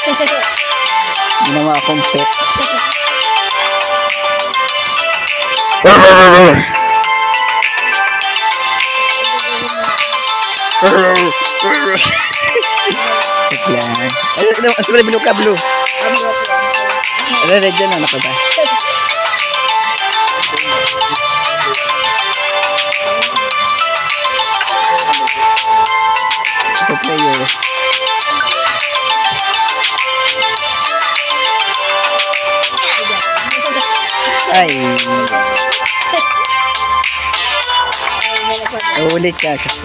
Bakit? Ginawa akong pet. Check lang. Mas pala bilog ka, blue. Red dyan, anak ko ba? Ito players. Ay. Ulit ka kasi.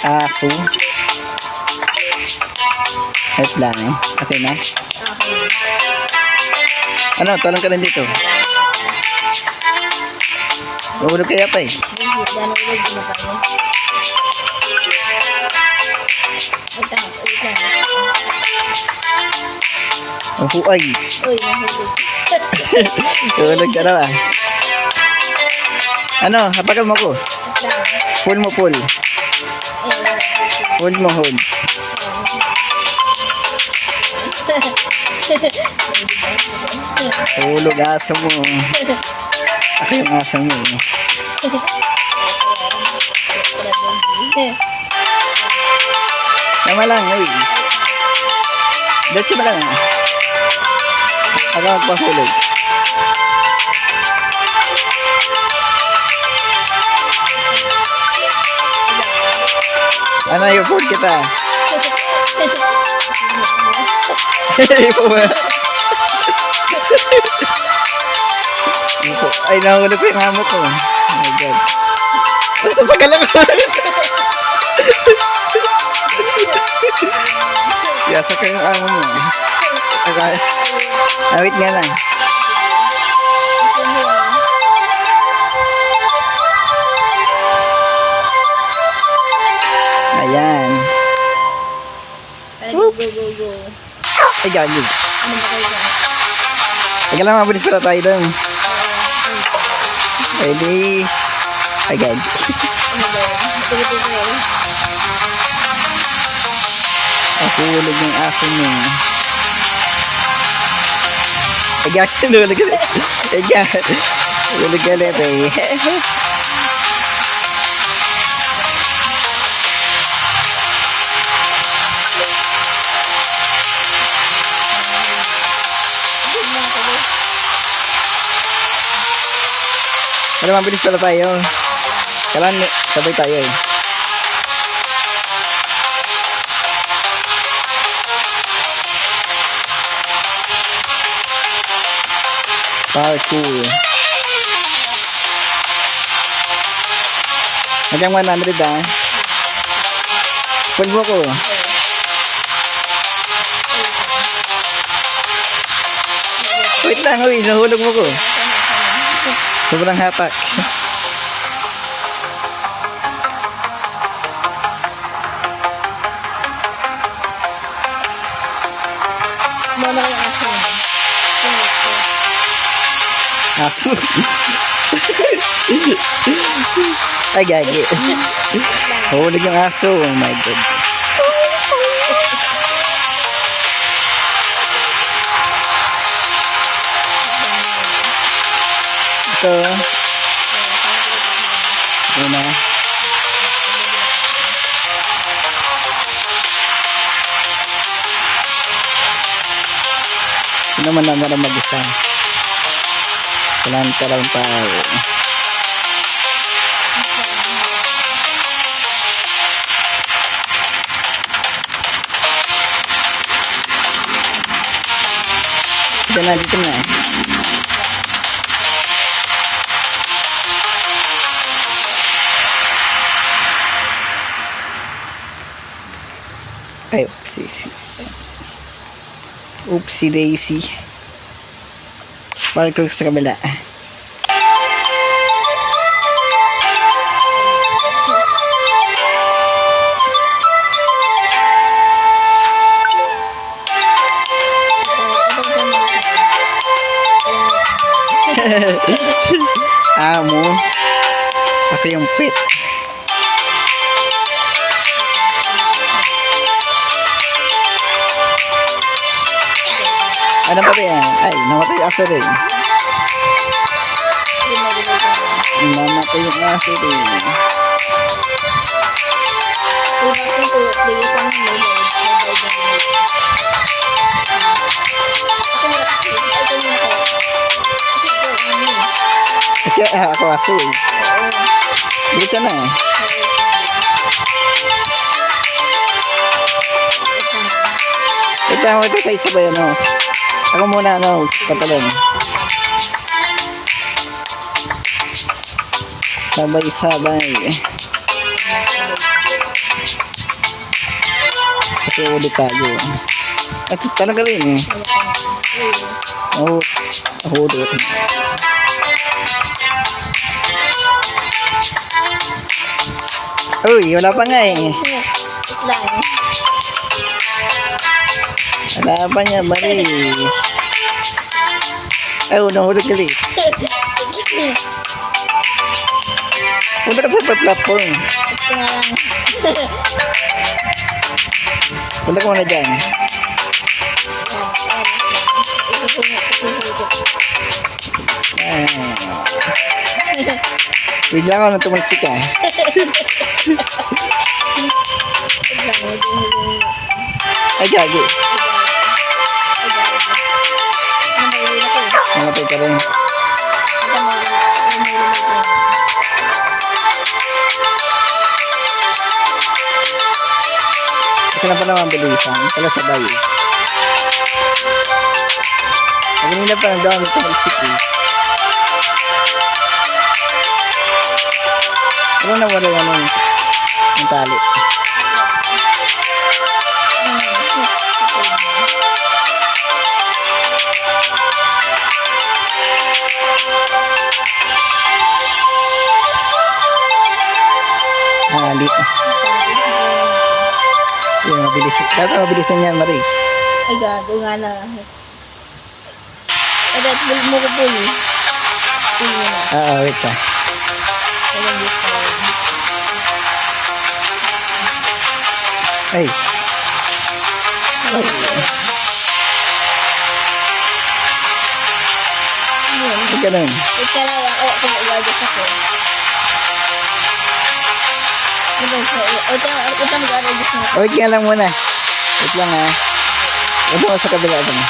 Aso. Wait lang. Okay na? Ano? Talong ka lang dito. Nahulog kaya pa eh. Oh, ay. Uy, nahulog. Nahulog ka na ba? Ano? Hapakan mo ko. Pull mo, pull. Hold mo, hold. Hulog aso mo. Ako yung aso mo eh. Tama lang, uy. Diretso na ka na. Ako magpahulog. Ano, i-hold kita. Ay, nahulog ko yung hamok ko. Oh my God. Nasasagal ako. Yasa ka yung amo mo. Awit nga lang. Ayan. Go. Ay, gagi. Ano ba kayo? Teka lang, mabilis pala tayo doon. Ready? Ay, gagi. Ano ba? Tigil ko. Hulog yung aso mo. Ay, gagi. Hulog ulit. Ay, gagi. Hulog ulit eh. Pero mabilis pala tayo. Kailangan sabay tayo eh. Parkour. Hanggang 100 ah. Full mo ko. Wait lang, uy. Nahulog mo ko. Sobrang hatak. Mama yung aso. Aso. Ay, gagi. Hulog yung aso. Oh my goodness. Ito. Ito na. Ito naman naman mag-isa. Kailangan ka lang tao. Dito na. Ay, oopsie daisy. Parkour sa kabila. amo. Ako yung pet. Ano ba yan? Ay, namatay yung aso rin. Hindi mo rin ito. Namatay yung aso rin. Yung vaccine po, bigay sa amin may load. May load na load. Ako muna kasi. Ay, ito muna kayo. Kasi ito, ano eh. Ito, ako aso eh. Oo. Dito na eh. Ito mo ito sa isa ba yan o? Ako muna ano, patalan. Sabay-sabay. Kasi ulit tayo. At talaga rin eh. Oo, ako ulit. Uy, wala pa nga eh. Ito lang eh. Wala pa nga, Mari. Ay, unang-ulit ka rin. Punta ka sa platform. Ito nga lang. Punta ka muna dyan. Yan, yan. Isusulit. Bigla ko nang tumalsik ka. Ito lang. Ay, gagi. Ay, gagi. Ano ba yung ito eh? Namatay ka rin. Ito may ito. Ito na pala mabilisan. Pala sabay. Kanina pa ang dami tumalsik eh. Ano na wala yan ng tali? Tali. Yan, mabilis. Dapat mabilisan yan, Mari. Ay, gago nga na. Ay, dahil pull mo ko pull. Pull mo na. Wait ka. Walang gusto ko. Ay, Yun. huwag ka nun. Wait ka lang ako kung igagas ako. Ito mag-aragas na. Wait ka lang muna. Wait lang ha. Wait ako sa kabila doon.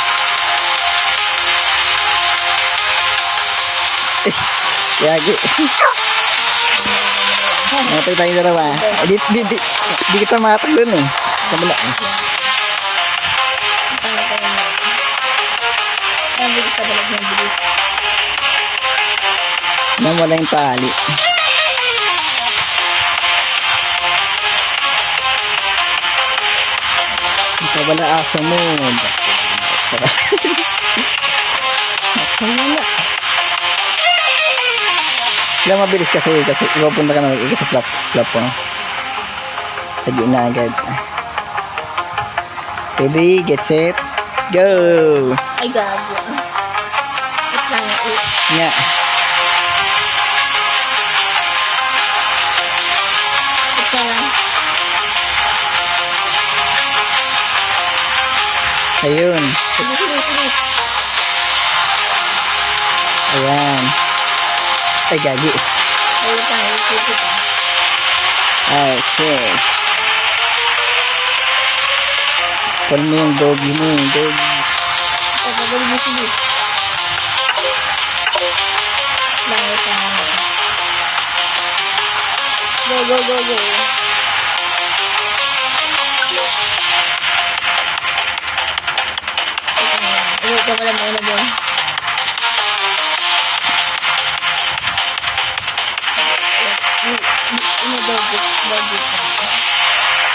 Yagi. Matay tayo dalawa. Di kita makatag doon eh. Kabila. Tanga tayo na. Ang bilis ka balag ng bilis. Nang wala yung tali. Wala aso mo. Wala. Kaya mabilis kasi ipapunta ka na sa platform. Sa gina agad. Ready, get set, go! Ay, gago. Wait lang. Wait. Nga. Wait ka lang. Ayun. Sige, sige, sige. Ayan. Ay, gagi. Ay, wait lang. Wait kita. Ay, shush. Call mo yung doggy mo, yung doggy. Ito, gagawin mo sige. Lang, wait lang. Go, go, go, go. Wait ka pala muna doon. Ano, doggy.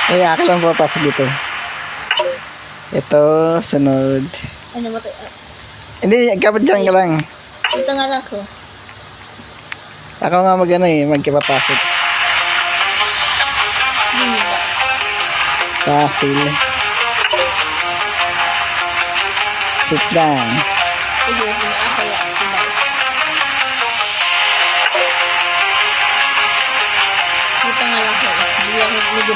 Ay, ako lang papasok dito. Ito, sunod. Ano ba ito? Hindi, kapit dyan ka lang. Ito nga lang ko. Ako nga mag-ano eh, magkipapasok. Hindi ba? Pasil. Wait lang. Sige, ako lang. Hindi ako medyo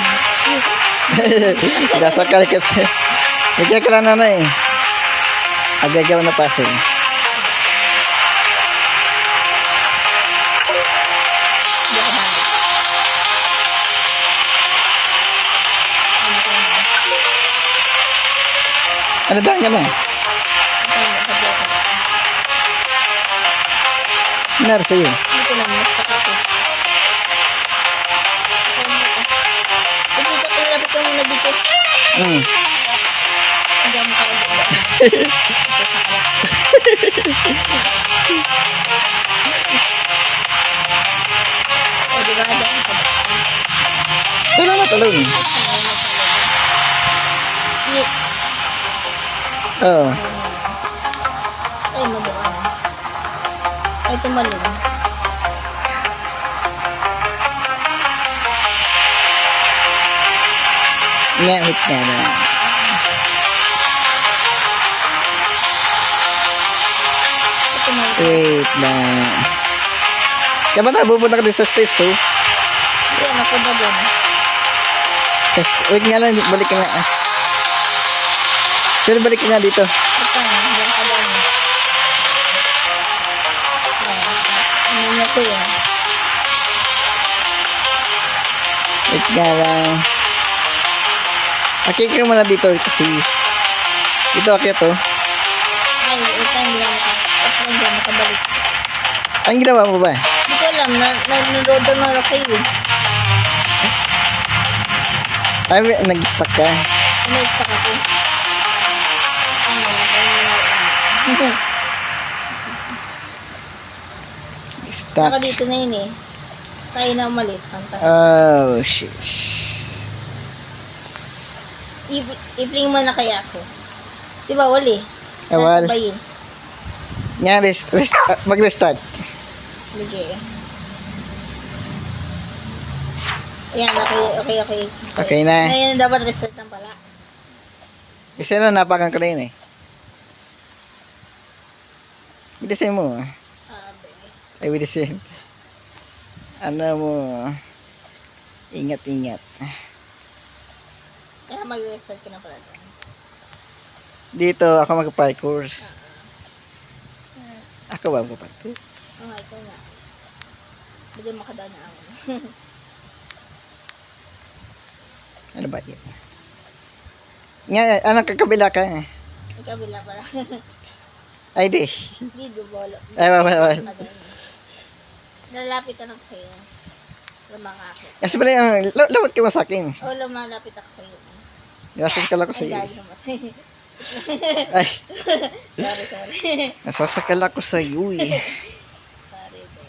Dasakal ka. Nagyan ka lang na eh. Agagaw na pasing. Hindi ako balik. Ano ko na? Ano daan ka na? Ito, sabi ako. Nangyari sa'yo? Hindi ko lang, nastak ako. Dito ka, lapit ka muna dito. Hindi ako makakaganda. O, diba? Hindi ako makakaganda. Tulong na tulong. Ngit. Oo. Ay, madoan. Ay, tumalong. Ngawit ka na. Ay, tumalong. Wait na. Kaya ba nabupunta ka din sa stage 2? Hindi, napunta din. Wait nga lang, balik ka na. Sure, balik ka nga dito. Ito nga, diyan ka doon. Ano niya ko yun? Wait nga lang. Okay ka muna dito kasi dito akyat to. Ay, ito hindi na makabalik. Ang ginawa mo ba? Hindi ko alam, nanonood ang mga kayo. Ay, nag-stuck ka. Na-stuck ako. Stuck. Saka dito na yun eh. Tayo na umalis. Kanta. Oh, shit. I-fling mo na kaya ako. Diba, wali? Wal. Natabayin. Nga, mag-restart. Sige. Ayan, okay. Okay na. Ngayon dapat restart lang pala. Kasi na napakan ko na yun eh. Bilisin mo. Ay, bilisin. Ano mo. Ingat. Kaya mag-restart ka na pala. Dito, ako mag-parkour. Ako ba mag-parkour? Oo, ikaw na. Bigyan makadaan na ako. Ano ba yun? Nga, anong kakabila ka? Ikabila pala. Ay, di. Hindi, bubolo. Ay, wala. Lalapit ka lang sa'yo. Lumaka ako. Kasi pala yung, lawat ka mo sa akin. O, lumalapit ako sa'yo. Nasasakal ako sa Ay, iyo. gagi naman. Ay, Sorry. nasasakal ako sa iyo eh. Sorry, be.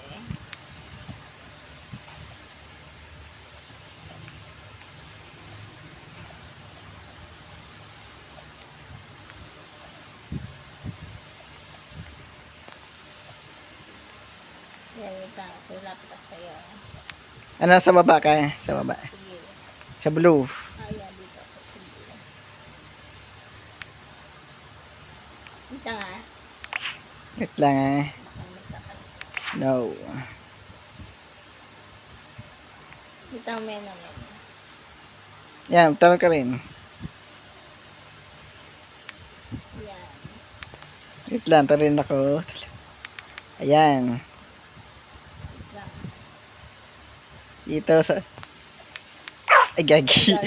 Yan, wait lang. So, lapit ako sa'yo. Ano, sa baba ka? Sa baba. Sige. Sa blue. Yan, dito ako. Sige. Dito nga. Wait lang ah. No. Dito ang menu. Yan, tanong ka rin. Yan. Wait lang, tarin ako. Ayan. Lang. Dito sa... Ay, gagi.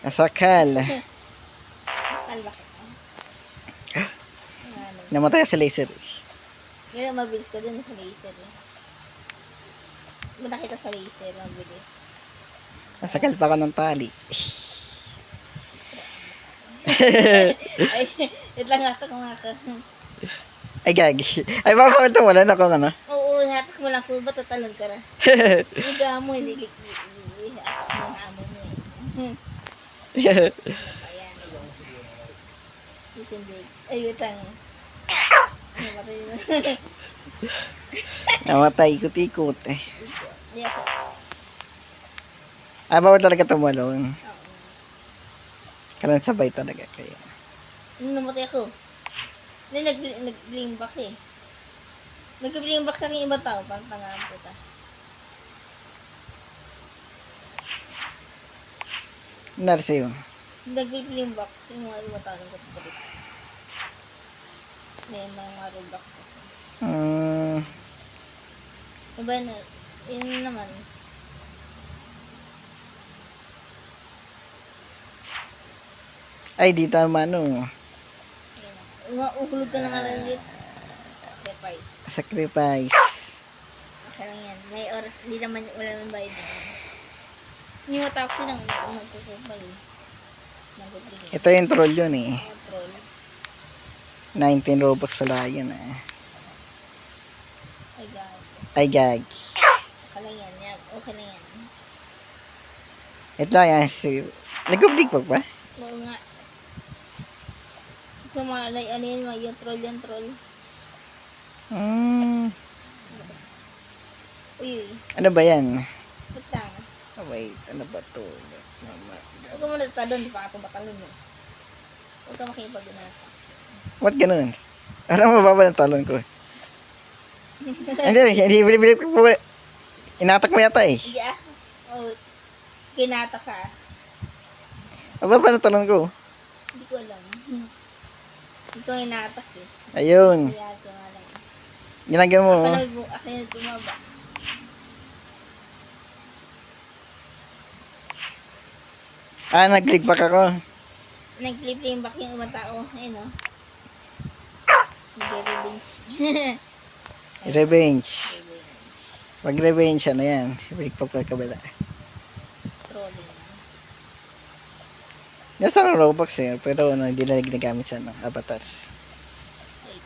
Nasakal. Kalbakit. Namatay sa laser. Ngayon, mabilis ka dun sa laser. Muna kita sa laser, mabilis. Nasakal pa ako ng tali. Ay, wait lang hatak mo nga ka. Ay, gagi. Ay, baka ito wala na akong ano. Oo, hatak mo lang ko. Ba't tatalon ka na? Higa mo, hindi hatak mo na amo mo eh. Ayan. Isindig. Ay, wait lang. Namatay na. Namatay, ikot-ikot eh. Hindi ako. Ay, bawal talaga tumalon. Oo. Kalang sabay talaga kayo. Namatay ako. Hindi, nag-bling back eh. Nag-bling back sa aking ibang tao. Parang pangalan ko ta. Nangyari sa'yo? Nag-flame box. Yung mga lumatanong ko pa rin. May mga Roblox ko. Iba na, yun naman. Ay, dito naman ano. Uhulog ka na nga lang dito. Sacrifice. Sacrifice. Okay lang yan. May oras, hindi naman, wala naman bayad na. Hindi matapos silang magkukupal eh. Magkukupal. Ito yung troll yun eh. Troll. 19 Robux pala yun eh. Ay, God. Ay, gag. Okay lang yan. Yeah, okay lang yan. Ito lang yan. Nag-updig pa ba? Oo nga. So, mga, like, ano yun, yung troll yan, troll. Uy, Ano ba yan? ba't lang? Oh, wait, ano ba to? Huwag ka muna talon, di pa ako batalon mo. Huwag ka makipag-unasa. What ganun? Alam mo ba ng talon ko? Hindi, bilib ko po. Inatak mo yata eh. Hindi ah. Oh, kinata ka. Aba pa ng talon ko? Hindi ko alam. Ikaw inatak eh. Ayun. Kaya ko nga lang. Ginagyan mo. Ako na tumaba. Nag-click back ako. Nag-flip back yung ibang tao. Ayun o. Nag-revenge. Revenge. Mag-revenge, ano yan? Click back ka kabila. Trolling. Nasa ng Robux eh, pero ano, hindi na ginagamit sa ano, avatars. Wait.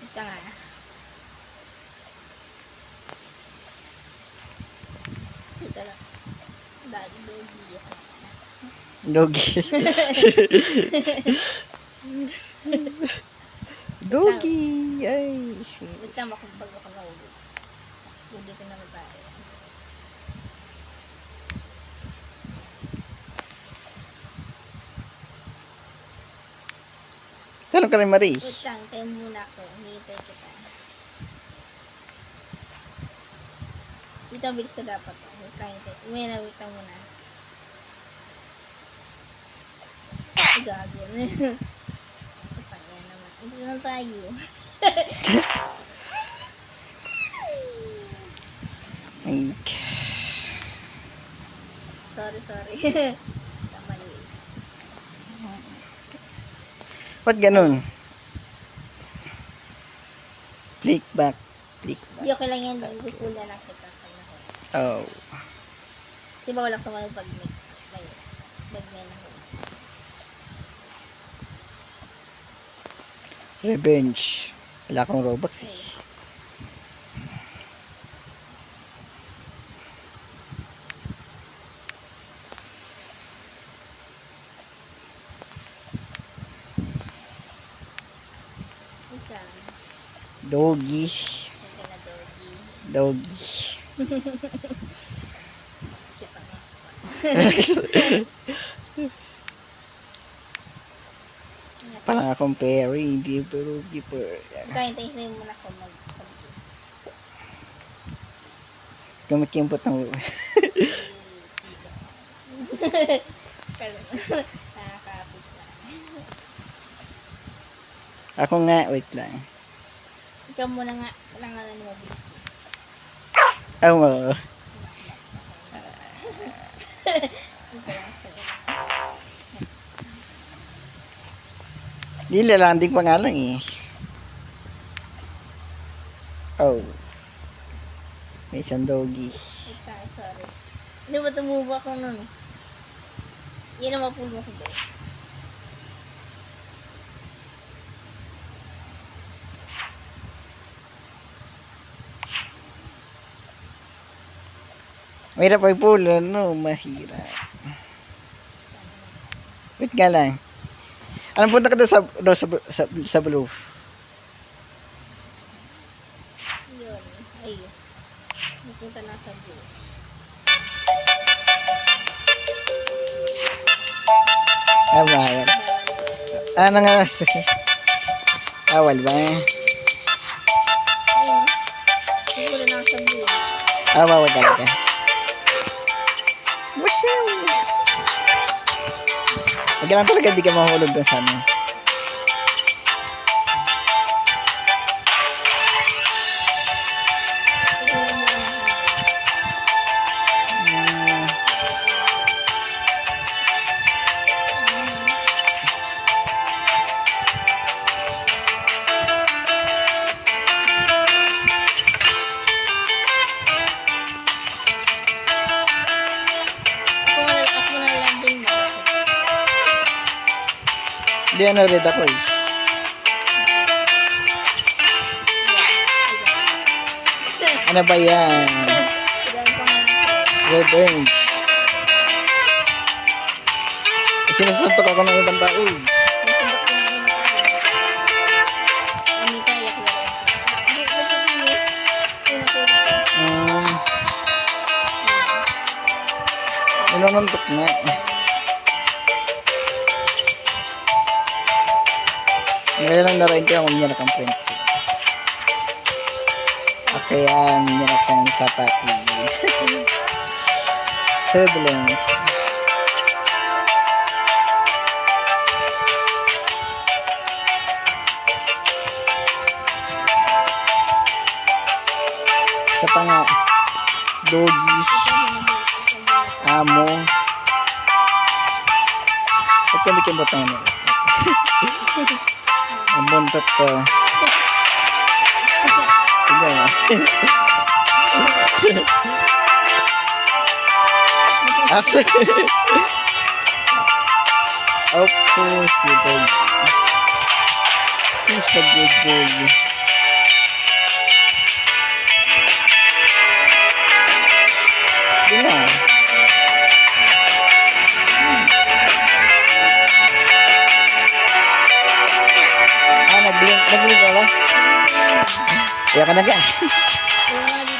Ito nga. Ito lang. Dagi dogi. Dogi. Dogi. Ay, shit. Wait lang ako pag ako nahulog. Hindi ko na matay. Talong ka rin, Marie. Wait lang, tayo muna ako. Hihintay kita. Dito, bilis ka dapat. Wait lang, hintay. Wait lang muna. Ay, gago. Yan naman. Ito lang tayo. Sorry. Mali. Ba't ganun? Click back. Click back. Hindi okay lang yan. Gugula lang kita. Oh. Diba walang tumayo pag may na. Revenge. Wala akong Robux eh. Dogi. Dogi. Parang akong Perry, hindi pero keeper. Hintayin mo na ako Kumikimpot ng nakakapit na. Ako nga, wait lang. Ikaw muna nga, lang nga na mabilis. Oo. Nilalanding pa nga lang eh. Oh. May isang doggy. Sorry. Hindi ba tumubo ako nun? Yan ang mapulo ko ba? Mahirap ay pool, ano? Mahirap. Wait nga lang. Anong punta ka doon sa blue? Yun. Ay. Napunta na sa blue. Bawal. Ano nga? Bawal ba? Ayun. Napunta na sa blue. Bawal talaga. Washing! Magkailan talaga di ka mahulog na sana. Ako na lang din mo. Hindi ano red ako eh. Ano ba yan? Ilan pa nga ako. Red orange. Sinusuntok ako ng ibang tao eh. Nasundok ko na rin ako. Hindi kaya ko lang. Hindi, nagsabihin eh. Ay, nakita ko. Inununtok na. Ngayon lang narain ko yung minyak ang friends. Okay, minyak ang kapatid. Siblings. Sa pa nga, doggies, amo. At kumikimot na ano. Ang buntot ko. Sige na. Asa? Oh, push you dog. Push the good dog. Di na. Nag-blink ka ba? Kaya ka na ka. Kaya nga